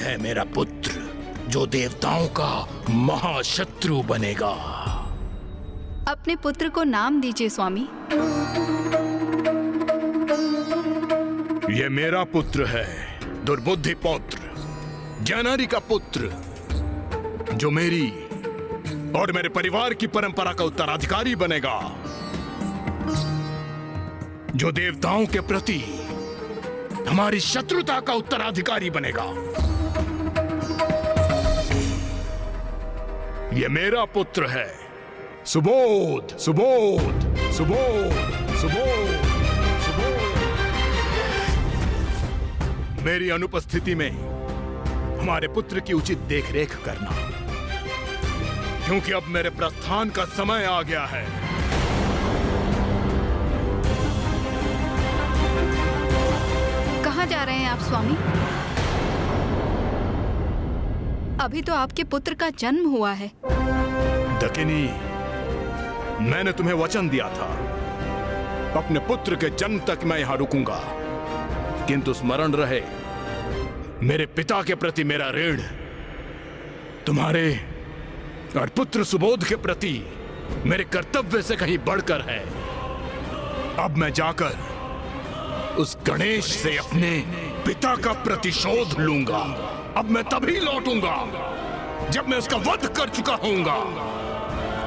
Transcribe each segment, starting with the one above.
है मेरा पुत्र, जो देवताओं का महाशत्रु बनेगा। अपने पुत्र को नाम दीजिए स्वामी। ये मेरा पुत्र है, दुर्बुद्धि पौत्र, जानरी का पुत्र, जो मेरी और मेरे परिवार की परंपरा का उत्तराधिकारी बनेगा, जो देवताओं के प्रति हमारी शत्रुता का उत्तराधिकारी बनेगा। ये मेरा पुत्र है, सुबोध सुबोध सुबोध सुबोध सुबोध। मेरी अनुपस्थिति में हमारे पुत्र की उचित देखरेख करना, क्योंकि अब मेरे प्रस्थान का समय आ गया है। कहाँ जा रहे हैं आप स्वामी? अभी तो आपके पुत्र का जन्म हुआ है। दकिनी, मैंने तुम्हें वचन दिया था, अपने पुत्र के जन्म तक मैं यहां रुकूंगा, किंतु स्मरण रहे, मेरे पिता के प्रति मेरा ऋण तुम्हारे और पुत्र सुबोध के प्रति मेरे कर्तव्य से कहीं बढ़कर है। अब मैं जाकर उस गणेश से अपने पिता का प्रतिशोध लूंगा। अब मैं तभी लौटूंगा जब मैं उसका वध कर चुका होऊंगा।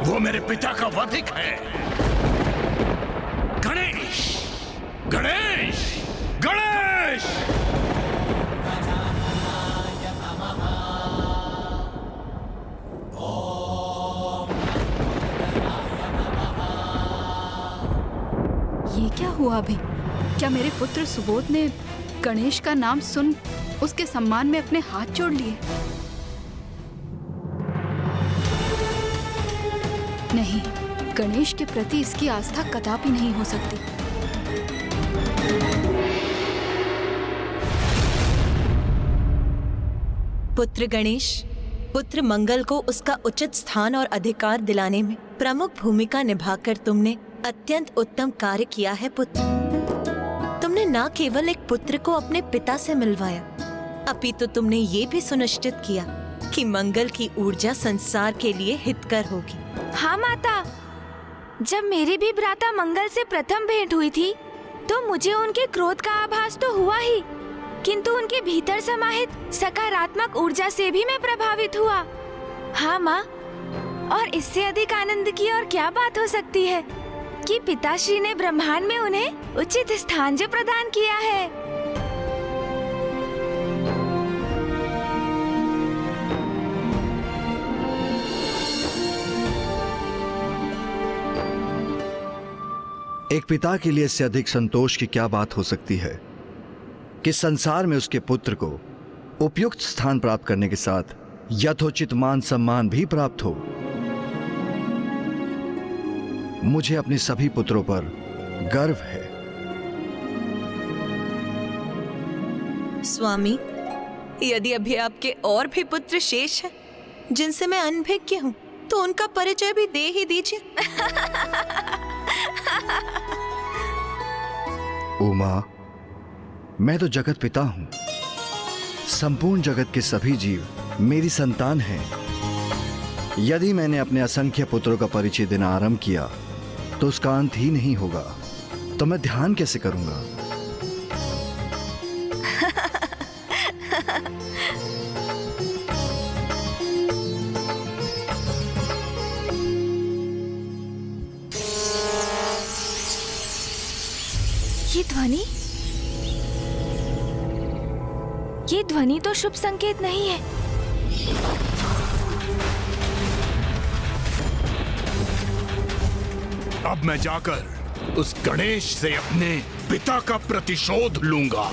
वो मेरे पिता का वधिक है। गणेश गणेश गणेश। ये क्या हुआ अभी? क्या मेरे पुत्र सुबोध ने गणेश का नाम सुन उसके सम्मान में अपने हाथ जोड़ लिए? नहीं, गणेश के प्रति इसकी आस्था कदापि नहीं हो सकती। पुत्र गणेश, पुत्र मंगल को उसका उचित स्थान और अधिकार दिलाने में प्रमुख भूमिका निभाकर तुमने अत्यंत उत्तम कार्य किया है पुत्र। तुमने न केवल एक पुत्र को अपने पिता से मिलवाया, अपितु तुमने ये भी सुनिश्चित किया कि मंगल की ऊर्जा संसार के लिए हितकर होगी। हाँ माता, जब मेरी भी भ्राता मंगल से प्रथम भेंट हुई थी तो मुझे उनके क्रोध का आभास तो हुआ ही, किंतु उनके भीतर समाहित सकारात्मक ऊर्जा से भी मैं प्रभावित हुआ। हाँ माँ, और इससे अधिक आनंद की और क्या बात हो सकती है कि पिताश्री ने ब्रह्मांड में उन्हें उचित स्थान जो प्रदान किया है। एक पिता के लिए इससे अधिक संतोष की क्या बात हो सकती है कि संसार में उसके पुत्र को उपयुक्त स्थान प्राप्त करने के साथ यथोचित मान सम्मान भी प्राप्त हो। मुझे अपने सभी पुत्रों पर गर्व है। स्वामी, यदि अभी आपके और भी पुत्र शेष हैं जिनसे मैं अनभिज्ञ हूँ, तो उनका परिचय भी दे ही दीजिए। उमा, मैं तो जगत पिता हूं। संपूर्ण जगत के सभी जीव मेरी संतान हैं। यदि मैंने अपने असंख्य पुत्रों का परिचय देना आरंभ किया तो उसका अंत ही नहीं होगा, तो मैं ध्यान कैसे करूंगा? ये ध्वनि तो शुभ संकेत नहीं है। अब मैं जाकर उस गणेश से अपने पिता का प्रतिशोध लूंगा।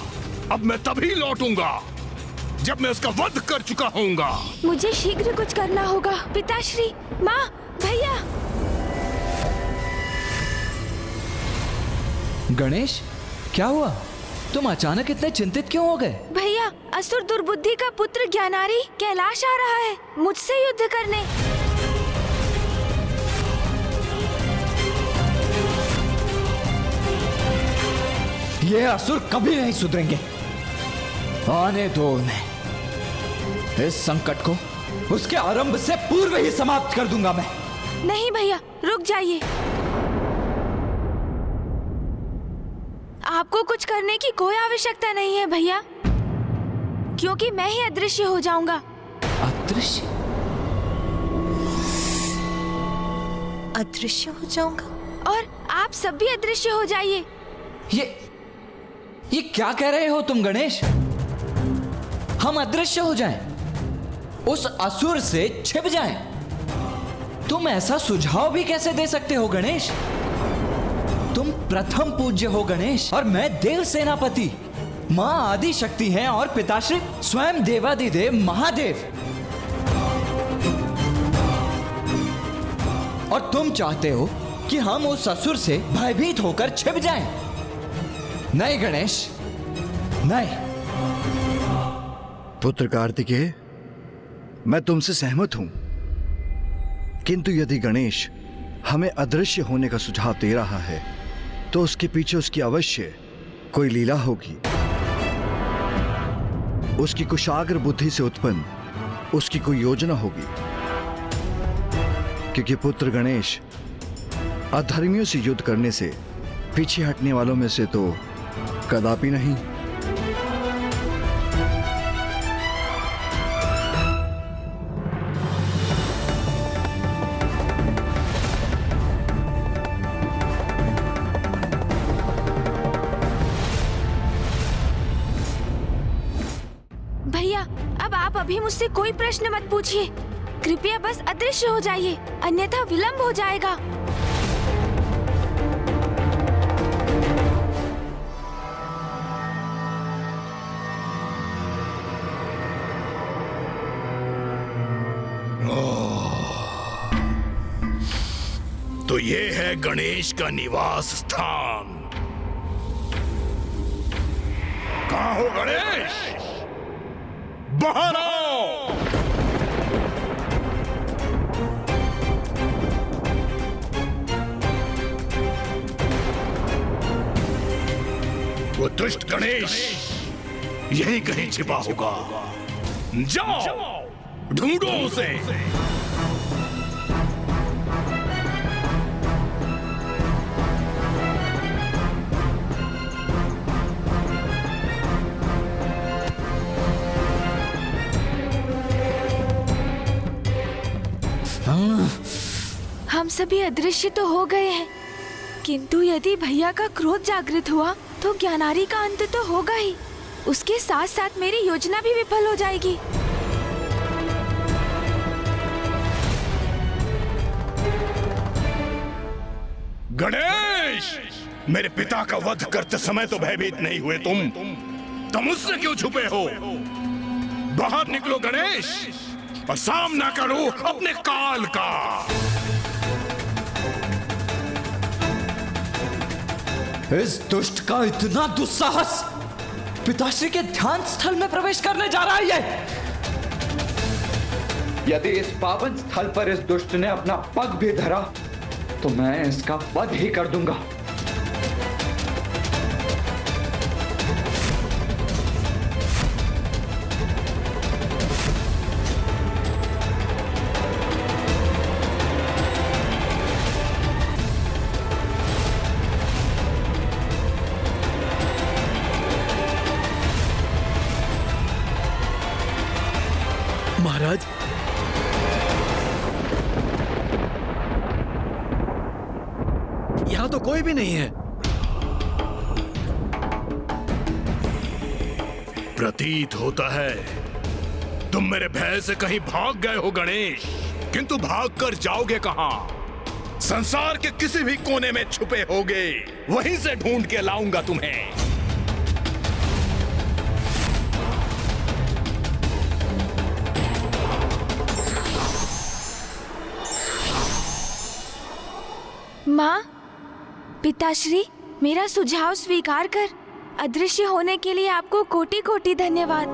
अब मैं तभी लौटूंगा जब मैं उसका वध कर चुका होऊंगा। मुझे शीघ्र कुछ करना होगा। पिताश्री, माँ, भैया। गणेश, क्या हुआ? तुम अचानक इतने चिंतित क्यों हो गए? भैया, असुर दुर्बुद्धि का पुत्र ज्ञानारी कैलाश आ रहा है मुझसे युद्ध करने। ये असुर कभी नहीं सुधरेंगे। आने दो उन्हें। इस संकट को उसके आरंभ से पूर्व ही समाप्त कर दूंगा मैं। नहीं भैया, रुक जाइए। आपको कुछ करने की कोई आवश्यकता नहीं है भैया, क्योंकि मैं ही अदृश्य हो जाऊंगा। अदृश्य? अदृश्य हो जाऊंगा? और आप सब भी अदृश्य हो जाइए। ये क्या कह रहे हो तुम गणेश? हम अदृश्य हो जाएं, उस असुर से छिप जाएं? तुम ऐसा सुझाव भी कैसे दे सकते हो गणेश? तुम प्रथम पूज्य हो गणेश, और मैं देव सेनापति। मां आदि शक्ति हैं और पिताश्री स्वयं देवादिदेव महादेव। और तुम चाहते हो कि हम उस असुर से भयभीत होकर छिप जाएं? नहीं गणेश, नहीं। पुत्र कार्तिकेय, मैं तुमसे सहमत हूं, किंतु यदि गणेश हमें अदृश्य होने का सुझाव दे रहा है तो उसके पीछे उसकी अवश्य कोई लीला होगी। उसकी कुशाग्र बुद्धि से उत्पन्न उसकी कोई योजना होगी, क्योंकि पुत्र गणेश अधर्मियों से युद्ध करने से पीछे हटने वालों में से तो कदापि नहीं। भैया, अब आप अभी मुझसे कोई प्रश्न मत पूछिए। कृपया बस अदृश्य हो जाइए, अन्यथा विलंब हो जाएगा। तो ये है गणेश का निवास स्थान। कहाँ हो गणेश? बाहर आओ। वो दुष्ट गणेश यहीं कहीं छिपा होगा। जाओ, ढूंढो उसे। हम सभी अदृश्य तो हो गए हैं, किंतु यदि भैया का क्रोध जागृत हुआ तो ज्ञानारी का अंत तो होगा ही। उसके साथ साथ मेरी योजना भी विफल हो जाएगी। गणेश, मेरे पिता का वध करते समय तो भयभीत नहीं हुए तुम मुझसे क्यों छुपे हो? बाहर निकलो गणेश, और सामना करो अपने काल का। इस दुष्ट का इतना दुस्साहस! पिताश्री के ध्यान स्थल में प्रवेश करने जा रहा है ये। यदि इस पावन स्थल पर इस दुष्ट ने अपना पग भी धरा तो मैं इसका वध ही कर दूंगा। महाराज, यहां तो कोई भी नहीं है। प्रतीत होता है तुम मेरे भय से कहीं भाग गए हो गणेश, किंतु भाग कर जाओगे कहां? संसार के किसी भी कोने में छुपे होगे, वहीं से ढूंढ के लाऊंगा तुम्हें। माँ, पिताश्री, मेरा सुझाव स्वीकार कर अदृश्य होने के लिए आपको कोटि कोटि धन्यवाद।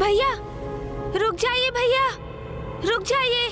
भैया, रुक जाइए भैया, रुक जाइए।